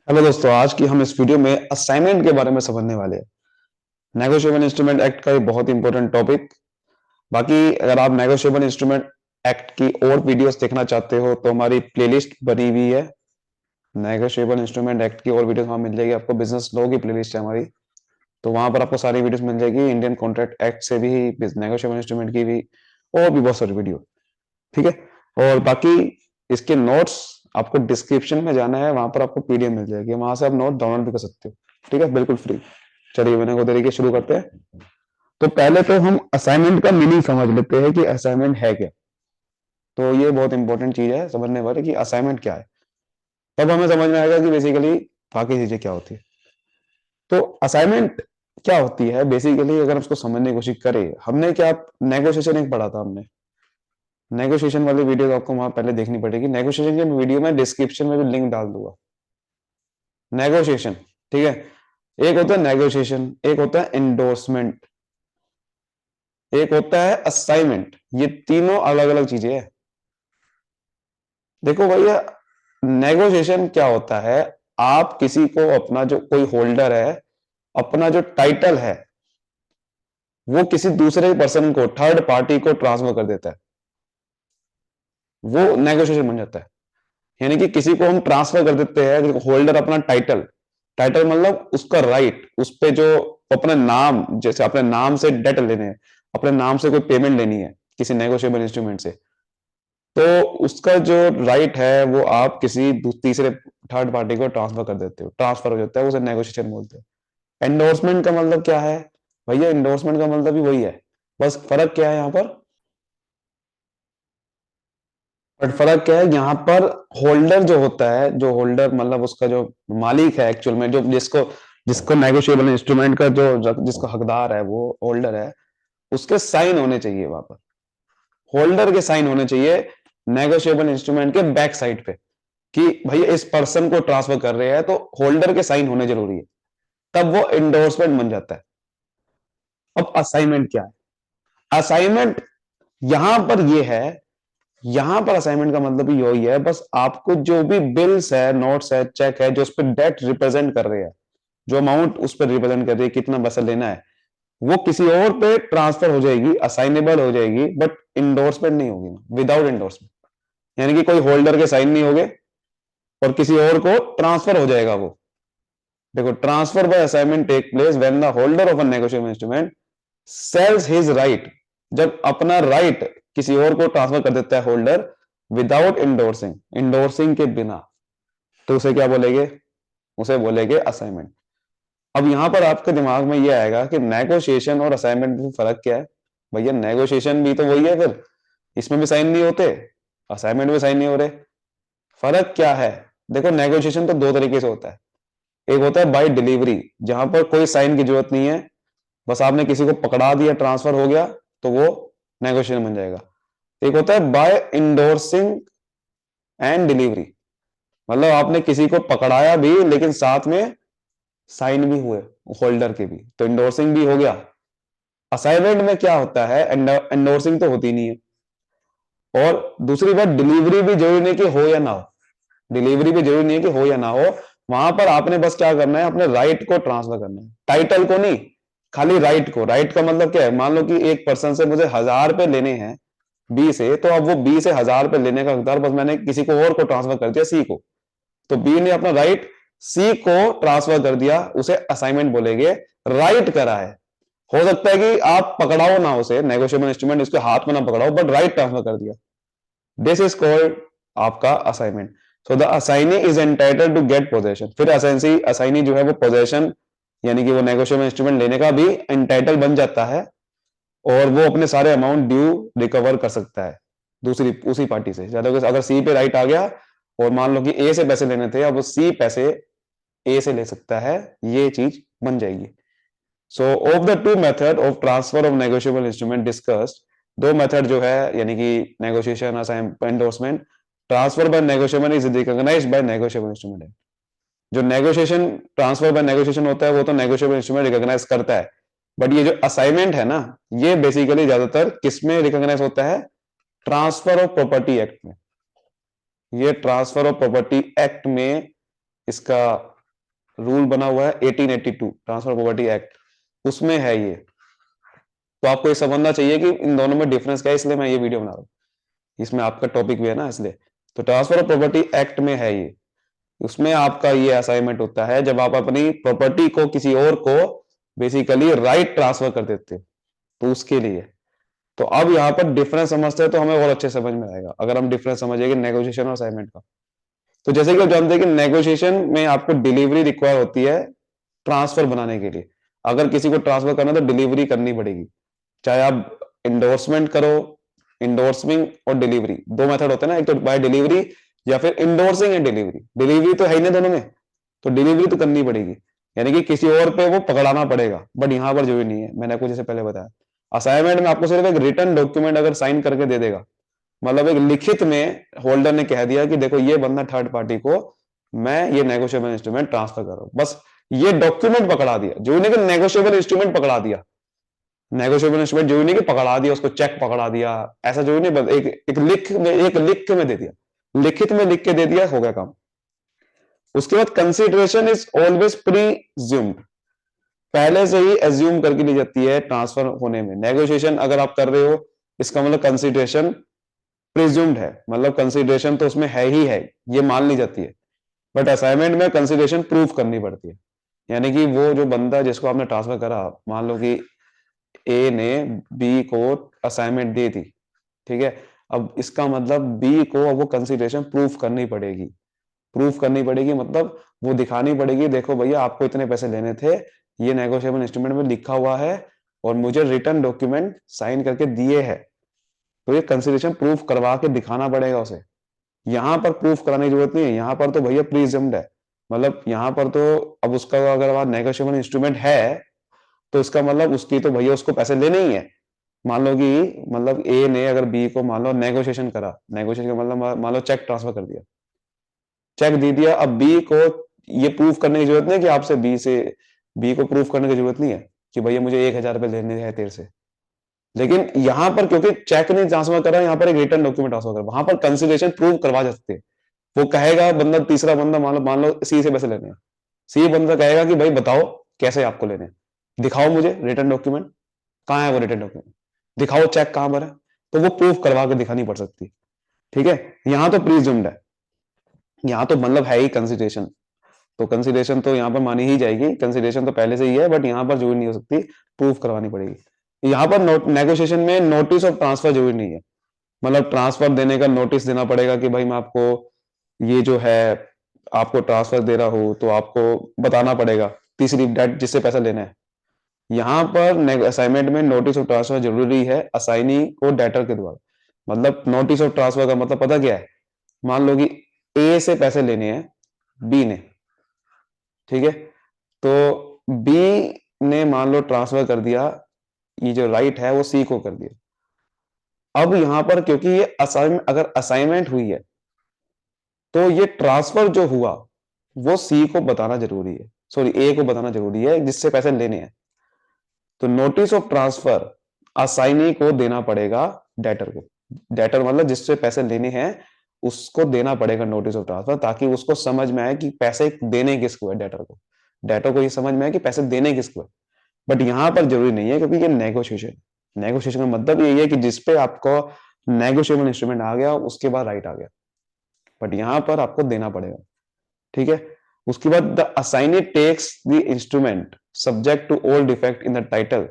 Hello दोस्तों, आज की हम इस वीडियो में असाइनमेंट के बारे में समझने वाले हैं। नेगोशिएबल इंस्ट्रूमेंट एक्ट का ये बहुत इंपॉर्टेंट टॉपिक। बाकी अगर आप नेगोशिएबल इंस्ट्रूमेंट एक्ट की और वीडियोस देखना चाहते हो तो हमारी प्लेलिस्ट बनी हुई है। नेगोशिएबल इंस्ट्रूमेंट एक्ट की और वीडियोस वहां मिल जाएगी आपको। बिजनेस लॉ की प्लेलिस्ट है हमारी, तो वहां पर आपको सारी वीडियोस मिल जाएगी। इंडियन कॉन्ट्रैक्ट एक्ट से भी, नेगोशिएबल इंस्ट्रूमेंट की भी, और भी बहुत सारी वीडियो। ठीक है। और बाकी इसके नोट्स आपको डिस्क्रिप्शन में जाना है, वहां पर आपको पीडीएफ मिल जाएगी, वहां से आप नोट डाउनलोड भी कर सकते हो। ठीक है, बिल्कुल फ्री। चलिए बिना को देरी के शुरू करते हैं। तो पहले तो हम असाइनमेंट का मीनिंग समझ लेते हैं कि असाइनमेंट है क्या। तो ये बहुत इंपॉर्टेंट चीज है समझने वाले कि असाइनमेंट क्या है। तब हमें समझ में आएगा कि बेसिकली बाकी चीजें क्या होती है। तो असाइनमेंट क्या होती है बेसिकली, अगर हम उसको समझने की कोशिश करें, हमने क्या नेगोशिएशन एक पढ़ा था हमने। नेगोशिएशन वाली वीडियो आपको वहां पहले देखनी पड़ेगी। नेगोशिएशन की वीडियो में डिस्क्रिप्शन में भी लिंक डाल दूंगा। नेगोशिएशन, ठीक है। एक होता है नेगोशिएशन, एक होता है इंडोर्समेंट, एक होता है असाइनमेंट। ये तीनों अलग अलग चीजें हैं। देखो भैया, नेगोशिएशन क्या होता है, आप किसी को अपना जो कोई होल्डर है, अपना जो टाइटल है, वो किसी दूसरे पर्सन को, थर्ड पार्टी को ट्रांसफर कर देता है, वो नेगोशिएशन बन जाता है। यानी कि किसी को हम ट्रांसफर कर देते हैं, होल्डर अपना टाइटल, टाइटल मतलब उसका राइट, उस पे जो अपना नाम, जैसे अपने नाम से डेट लेने हैं, अपने नाम से कोई पेमेंट लेनी है किसी नेगोशिएबल इंस्ट्रूमेंट से, तो उसका जो राइट है वो आप किसी तीसरे थर्ड पार्टी को ट्रांसफर कर देते हो, ट्रांसफर हो जाता है, उसे नेगोशिएशन बोलते हैं। एंडोर्समेंट का मतलब क्या है भैया? एंडोर्समेंट का मतलब भी वही है, बस फर्क क्या है यहाँ पर? बट फर्क क्या है यहाँ पर, होल्डर जो होता है, जो होल्डर मतलब उसका जो मालिक है एक्चुअल में, जो जिसको जिसको नेगोशिएबल इंस्ट्रूमेंट का जो जिसका हकदार है वो होल्डर है, उसके साइन होने चाहिए वहां पर। होल्डर के साइन होने चाहिए नेगोशिएबल इंस्ट्रूमेंट के बैक साइड पे, कि भैया इस पर्सन को ट्रांसफर कर रहे हैं, तो होल्डर के साइन होने जरूरी है, तब वो इंडोर्समेंट बन जाता है। अब असाइनमेंट क्या है? असाइनमेंट यहां पर ये है, यहां पर असाइनमेंट का मतलब ही यही है, बस आपको जो भी बिल्स है, नोट्स है, चेक है, जो उस पर डेट रिप्रेजेंट कर रहे हैं, जो अमाउंट उस पर रिप्रेजेंट कर रही है, कितना पैसा लेना है, वो किसी और पे ट्रांसफर हो जाएगी, असाइनेबल हो जाएगी, बट इंडोर्समेंट नहीं होगी, विदाउट इंडोर्समेंट। यानी कि कोई होल्डर के साइन नहीं होंगे और किसी और को ट्रांसफर हो जाएगा वो। देखो, transfer by assignment take place when the holder of a negotiable instrument sells his right, जब अपना राइट किसी और को ट्रांसफर कर देता है होल्डर, विदाउट इंडोर्सिंग, इंडोर्सिंग के बिना, तो उसे क्या बोलेंगे? उसे बोलेंगे असाइनमेंट। अब यहां पर आपके दिमाग में यह आएगा कि नेगोशिएशन और असाइनमेंट में फर्क क्या है? भैया नेगोशिएशन भी तो वही है, फिर इसमें भी साइन नहीं होते, असाइनमेंट में साइन नहीं हो रहे। फर्क क्या है? देखो, नेगोशिएशन तो दो तरीके से होता है। एक होता है बाय डिलीवरी, जहां पर कोई साइन की जरूरत नहीं है, बस आपने किसी को पकड़ा दिया, ट्रांसफर हो गया, तो वो नेगोशिएशन बन जाएगा। एक होता है बाय इंडोर्सिंग एंड डिलीवरी, मतलब आपने किसी को पकड़ाया भी लेकिन साथ में साइन भी हुए होल्डर के भी, तो इंडोर्सिंग भी हो गया। असाइनमेंट में क्या होता है, इंडोर्सिंग तो होती नहीं है, और दूसरी बात, डिलीवरी भी जरूरी नहीं कि हो या ना हो, डिलीवरी भी जरूरी नहीं है कि हो या ना हो। वहां पर आपने बस क्या करना है, अपने राइट को ट्रांसफर करना है, टाइटल को नहीं, खाली राइट को। राइट का मतलब क्या है? मान लो कि एक पर्सन से मुझे 1000 रुपए लेने हैं बी से, तो अब वो बी से 1000 रुपए लेने का हकदार बस मैंने किसी को और को ट्रांसफर कर दिया, सी को, तो बी ने अपना राइट सी को ट्रांसफर कर दिया, उसे असाइनमेंट बोलेंगे। राइट करा है, हो सकता है कि आप पकड़ाओ ना उसे, नेगोशिएबल इंस्ट्रूमेंट उसके हाथ में ना पकड़ाओ, बट राइट ट्रांसफर कर दिया, दिस इज कॉल्ड आपका assignment. So the assignee is entitled to get possession. फिर असाइनी असाइनी जो है वो पोजेशन, यानी कि वो नेगोशिएबल इंस्ट्रूमेंट लेने का भी एंटाइटल बन जाता है, और वो अपने सारे अमाउंट ड्यू रिकवर कर सकता है दूसरी उसी पार्टी से। अगर सी पे राइट आ गया और मान लो कि ए से पैसे लेने थे, अब वो सी पैसे ए से ले सकता है, ये चीज बन जाएगी। So of the two method of transfer of negotiable instrument discussed, दो मेथड जो है, यानी कि negotiation, endorsement, transfer by negotiable is recognised by negotiable instrument. जो नेगोशिएशन, ट्रांसफर बाय नेगोशिएशन होता है वो तो नेगोशिएबल इंस्ट्रूमेंट रिकॉग्नाइज करता है, बट ये जो असाइनमेंट है ना, ये बेसिकली ज्यादातर किसमें रिकॉग्नाइज होता है? ट्रांसफर ऑफ प्रॉपर्टी एक्ट में। ये ट्रांसफर ऑफ प्रॉपर्टी एक्ट में इसका रूल बना हुआ है 1882 ट्रांसफर प्रॉपर्टी एक्ट, उसमें है ये। तो आपको ये समझना चाहिए कि इन दोनों में डिफरेंस क्या है, इसलिए मैं ये वीडियो बना रहा हूँ, इसमें आपका टॉपिक भी है ना इसलिए। तो ट्रांसफर ऑफ प्रॉपर्टी एक्ट में है ये, उसमें आपका ये असाइनमेंट होता है जब आप अपनी प्रॉपर्टी को किसी और को बेसिकली राइट ट्रांसफर कर देते हो, तो उसके लिए। तो अब यहाँ पर डिफरेंस समझते हैं तो हमें और अच्छे समझ में आएगा अगर हम डिफरेंस समझेंगे नेगोशिएशन और असाइनमेंट का। तो जैसे कि आप जानते हैं कि नेगोशिएशन में आपको डिलीवरी रिक्वायर होती है ट्रांसफर बनाने के लिए। अगर किसी को ट्रांसफर करना है तो डिलीवरी करनी पड़ेगी, चाहे आप इंडोर्समेंट करो, इंडोर्सिंग और डिलीवरी दो मेथड होते हैं ना, एक तो बाय डिलीवरी या फिर इंडोर्सिंग एंड डिलीवरी। डिलीवरी तो है ही नहीं दोनों में, तो डिलीवरी तो करनी पड़ेगी, यानी कि किसी और पे वो पकड़ाना पड़ेगा। बट यहां पर जो भी नहीं है, मैंने आपको जैसे पहले बताया, असाइनमेंट में आपको सिर्फ एक रिटर्न डॉक्यूमेंट अगर साइन करके दे देगा, मतलब एक लिखित में होल्डर ने कह दिया कि देखो ये बंदा थर्ड पार्टी को मैं ये नेगोशिएबल इंस्ट्रूमेंट ट्रांसफर कर रहा हूं, बस ये डॉक्यूमेंट पकड़ा दिया, जो नहीं कि नेगोशिएबल इंस्ट्रूमेंट पकड़ा दिया, नेगोशिएबल इंस्ट्रूमेंट जो नहीं कि पकड़ा दिया, उसको चेक पकड़ा दिया, ऐसा जो नहीं, बस एक लिख के में दे दिया, लिखित में लिख के दे दिया, हो गया काम। उसके बाद कंसिडरेशन इज ऑलवेज प्रीज्यूम्ड, पहले से ही एज्यूम करके ली जाती है ट्रांसफर होने में। नेगोशिएशन अगर आप कर रहे हो, इसका मतलब कंसिडरेशन प्रिज्यूम्ड है, मतलब कंसिडरेशन तो उसमें है ही है, ये मान ली जाती है। बट असाइनमेंट में कंसिडरेशन प्रूफ करनी पड़ती है, यानी कि वो जो बंदा जिसको आपने ट्रांसफर करा, मान लो कि ए ने बी को असाइनमेंट दी थी, ठीक है, अब इसका मतलब बी को अब वो कंसिडरेशन प्रूफ करनी पड़ेगी। प्रूफ करनी पड़ेगी मतलब वो दिखानी पड़ेगी, देखो भैया आपको इतने पैसे लेने थे, ये नेगोशिएबल इंस्ट्रूमेंट में लिखा हुआ है और मुझे रिटर्न डॉक्यूमेंट साइन करके दिए है, तो ये कंसिडरेशन प्रूफ करवा के दिखाना पड़ेगा उसे। यहां पर प्रूफ कराने की जरूरत नहीं है, यहां पर तो भैया प्रीजम्ड है, मतलब यहां पर तो अब उसका अगर नेगोशिएबल इंस्ट्रूमेंट है तो इसका मतलब उसकी तो भैया उसको पैसे लेने ही है। मान लो कि मतलब ए ने अगर बी को मान लो नेगोशिएशन करा, नेगोशिएशन का मतलब मान लो चेक ट्रांसफर कर दिया, चेक दे दिया, अब बी को ये प्रूफ करने की जरूरत नहीं कि आपसे बी को प्रूफ करने की जरूरत नहीं है कि भैया मुझे 1,000 रुपए लेने हैं तेरे से। लेकिन यहां पर क्योंकि चेक नहीं ट्रांसफर करा, यहाँ पर एक रिटर्न डॉक्यूमेंट ट्रांसफर करा, वहां पर कंसिडरेशन प्रूव करवा सकते हैं। वो कहेगा बंदा, तीसरा बंदा मान लो सी से पैसे लेने हैं, सी बंदा कहेगा कि भाई बताओ कैसे आपको लेने हैं, दिखाओ मुझे रिटर्न डॉक्यूमेंट, कहाँ है वो रिटर्न डॉक्यूमेंट, दिखाओ चेक कहां पर है, तो वो प्रूफ करवा के दिखानी पड़ सकती है। ठीक है, यहां तो प्रीज्यूम्ड है, यहाँ तो मतलब है ही कंसिडरेशन, तो कंसिडरेशन तो यहाँ पर मानी ही जाएगी, कंसिडरेशन तो पहले से ही है, बट यहाँ पर जरूरी नहीं हो सकती, प्रूफ करवानी पड़ेगी। यहाँ पर नेगोशिएशन में नोटिस ऑफ ट्रांसफर जरूरी नहीं है, मतलब ट्रांसफर देने का नोटिस देना पड़ेगा कि भाई मैं आपको ये जो है आपको ट्रांसफर दे रहा हूं, तो आपको बताना पड़ेगा तीसरी डेट जिससे पैसा लेना है। यहाँ पर असाइनमेंट में नोटिस ऑफ ट्रांसफर जरूरी है असाइनी को डेटर के द्वारा, मतलब नोटिस ऑफ ट्रांसफर का मतलब पता क्या है, मान लो कि ए से पैसे लेने हैं बी ने, ठीक है, तो बी ने मान लो ट्रांसफर कर दिया, ये जो राइट है वो सी को कर दिया। अब यहां पर क्योंकि ये अगर असाइनमेंट हुई है, तो ये ट्रांसफर जो हुआ वो सी को बताना जरूरी है, सॉरी ए को बताना जरूरी है जिससे पैसे लेने हैं। तो नोटिस ऑफ ट्रांसफर असाइनी को देना पड़ेगा डेटर को, डेटर मतलब जिससे पैसे लेने हैं उसको देना पड़ेगा नोटिस ऑफ ट्रांसफर, ताकि उसको समझ में आए कि पैसे देने किसको है, डेटर को, डेटर को ये समझ में आए कि पैसे देने किसको है। बट यहां पर जरूरी नहीं है क्योंकि ये नेगोशिएशन, नेगोशिएशन का मतलब यही है कि जिसपे आपको नेगोशिएबल इंस्ट्रूमेंट आ गया उसके बाद राइट आ गया, बट यहां पर आपको देना पड़ेगा। ठीक है, उसके बाद the assignee takes the instrument subject to all defect in the title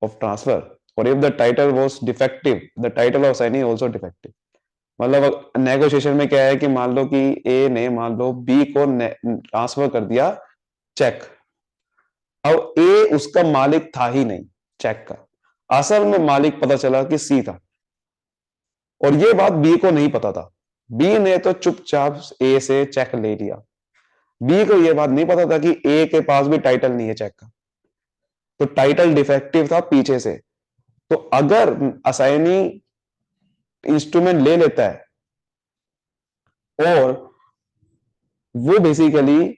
of transfer, और if the title was defective the title of assignee also defective. मतलब नेगोशिएशन में क्या है कि मान लो कि ए ने मान लो बी को ट्रांसफर कर दिया चेक, अब ए उसका मालिक था ही नहीं चेक का, असल में मालिक पता चला कि सी था, और ये बात बी को नहीं पता था। बी ने तो चुपचाप ए से चेक ले लिया, बी को यह बात नहीं पता था कि ए के पास भी टाइटल नहीं है चेक का, तो टाइटल डिफेक्टिव था पीछे से। तो अगर असाइनी इंस्ट्रूमेंट ले लेता है और वो बेसिकली,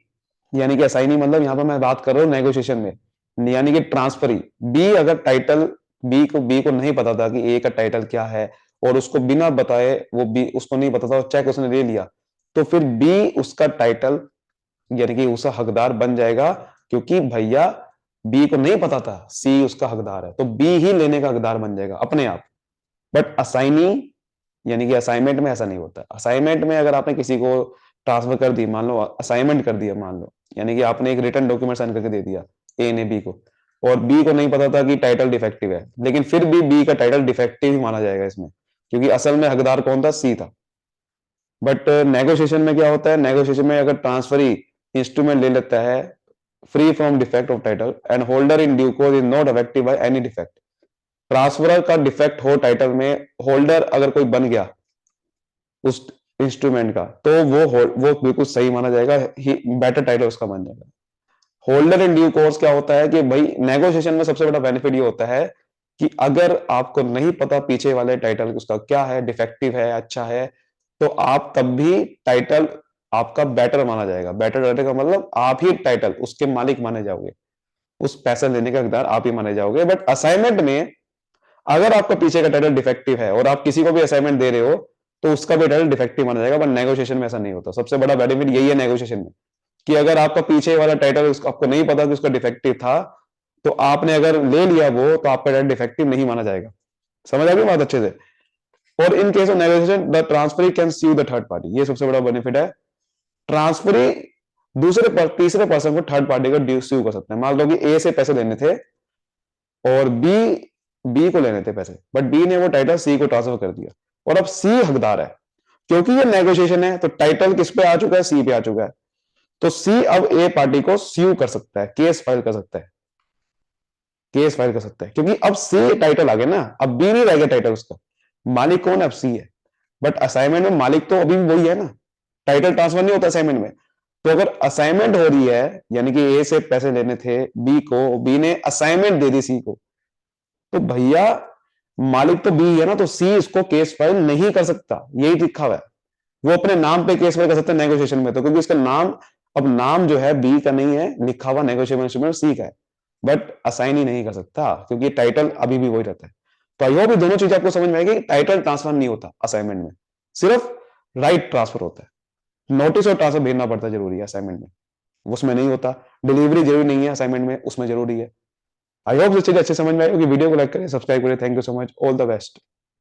यानी कि असाइनी मतलब यहां पर मैं बात कर रहा हूं नेगोशिएशन में, यानी कि ट्रांसफरी, बी अगर टाइटल बी को नहीं पता था कि ए का टाइटल क्या है, और उसको बिना बताए वो बी उसको नहीं पता था, चेक उसने ले लिया, तो फिर बी उसका टाइटल यानी कि उसका हकदार बन जाएगा, क्योंकि भैया बी को नहीं पता था सी उसका हकदार है, तो बी ही लेने का हकदार बन जाएगा अपने आप। बट असाइनी यानी कि असाइनमेंट में ऐसा नहीं होता। असाइनमेंट में अगर आपने किसी को ट्रांसफर कर दी, मान लो असाइनमेंट कर दिया, मान लो यानी कि आपने एक रिटर्न डॉक्यूमेंट साइन करके दे दिया ए ने बी को, और बी को नहीं पता था कि टाइटल डिफेक्टिव है, लेकिन फिर भी बी का टाइटल डिफेक्टिव ही माना जाएगा इसमें, क्योंकि असल में हकदार कौन था, सी था। बट नेगोशिएशन में क्या होता है, नेगोशिएशन में अगर ट्रांसफरी इंस्ट्रूमेंट ले लेता है free from defect of title and holder in due course is not affected by any defect, transferor का डिफेक्ट हो टाइटल में, होल्डर अगर कोई बन गया उस इंस्ट्रूमेंट का, तो वो बिल्कुल सही माना जाएगा, बेटर टाइटल उसका बन जाएगा। होल्डर इन ड्यू कोर्स क्या होता है कि भाई नेगोशिएशन में सबसे बड़ा बेनिफिट ये होता है कि अगर आपको नहीं पता पीछे वाले टाइटल उसका क्या है, डिफेक्टिव है अच्छा है, तो आप तब भी टाइटल आपका बेटर माना जाएगा। बेटर टाइटल का मतलब आप ही टाइटल उसके मालिक माने जाओगे, उस पैसा लेने का हकदार आप ही माने जाओगे। बट असाइनमेंट में अगर आपका पीछे का टाइटल डिफेक्टिव है और आप किसी को भी असाइनमेंट दे रहे हो, तो उसका भी टाइटल डिफेक्टिव माना जाएगा। बट नेगोशिएशन में ऐसा नहीं होता। सबसे बड़ा बेनिफिट यही है नेगोशिएशन में, कि अगर आपका पीछे वाला टाइटल आपको नहीं पता कि उसका डिफेक्टिव था, तो आपने अगर ले लिया वो, तो आपका टाइटल डिफेक्टिव नहीं माना जाएगा। समझ आ गई बात अच्छे से। और in case of negotiation the transferee can sue the third party, ये सबसे बड़ा बेनिफिट है। ट्रांसफरी तीसरे पर्सन को थर्ड पार्टी का ड्यू स्यू कर सकते हैं। मान लो कि ए से पैसे लेने थे और बी को लेने थे पैसे, बट बी ने वो टाइटल सी को ट्रांसफर कर दिया, और अब सी हकदार है। क्योंकि ये नेगोशिएशन है, तो टाइटल किस पे आ चुका है, सी पे आ चुका है। तो सी अब ए पार्टी को स्यू कर सकता है, केस फाइल कर सकता है, केस फाइल कर सकता है, क्योंकि अब सी टाइटल आ गया ना, अब बी नहीं रह गया टाइटल उसका। मालिक कौन है, अब सी है। बट असाइनमेंट में मालिक तो अभी भी वही है ना, टाइटल ट्रांसफर नहीं होता असाइनमेंट में। तो अगर असाइनमेंट हो रही है, यानी कि ए से पैसे लेने थे बी को, बी ने असाइनमेंट दे दी सी को, तो भैया मालिक तो बी है ना, तो सी इसको केस फाइल नहीं कर सकता, यही लिखा हुआ है। वो अपने नाम पे केस फाइल कर सकता है नेगोशिएशन में, तो क्योंकि उसका नाम, अब नाम जो है बी का नहीं है लिखा हुआ, नेगोशिएशन इंस्ट्रूमेंट सी का है, बट असाइन ही नहीं कर सकता, क्योंकि टाइटल अभी भी वही रहता है। तो आई होप ये दोनों चीज आपको समझ में आएगी। टाइटल ट्रांसफर नहीं होता असाइनमेंट में, सिर्फ राइट ट्रांसफर होता है। नोटिस और ट्रांसफर भेजना पड़ता जरूरी है असाइनमेंट में, उसमें नहीं होता। डिलीवरी जरूरी नहीं है असाइनमेंट में, उसमें जरूरी है। आई होप ये चीज अच्छे समझ में आई होगी। वीडियो को लाइक करें, सब्सक्राइब करें। Thank you so much, all the best.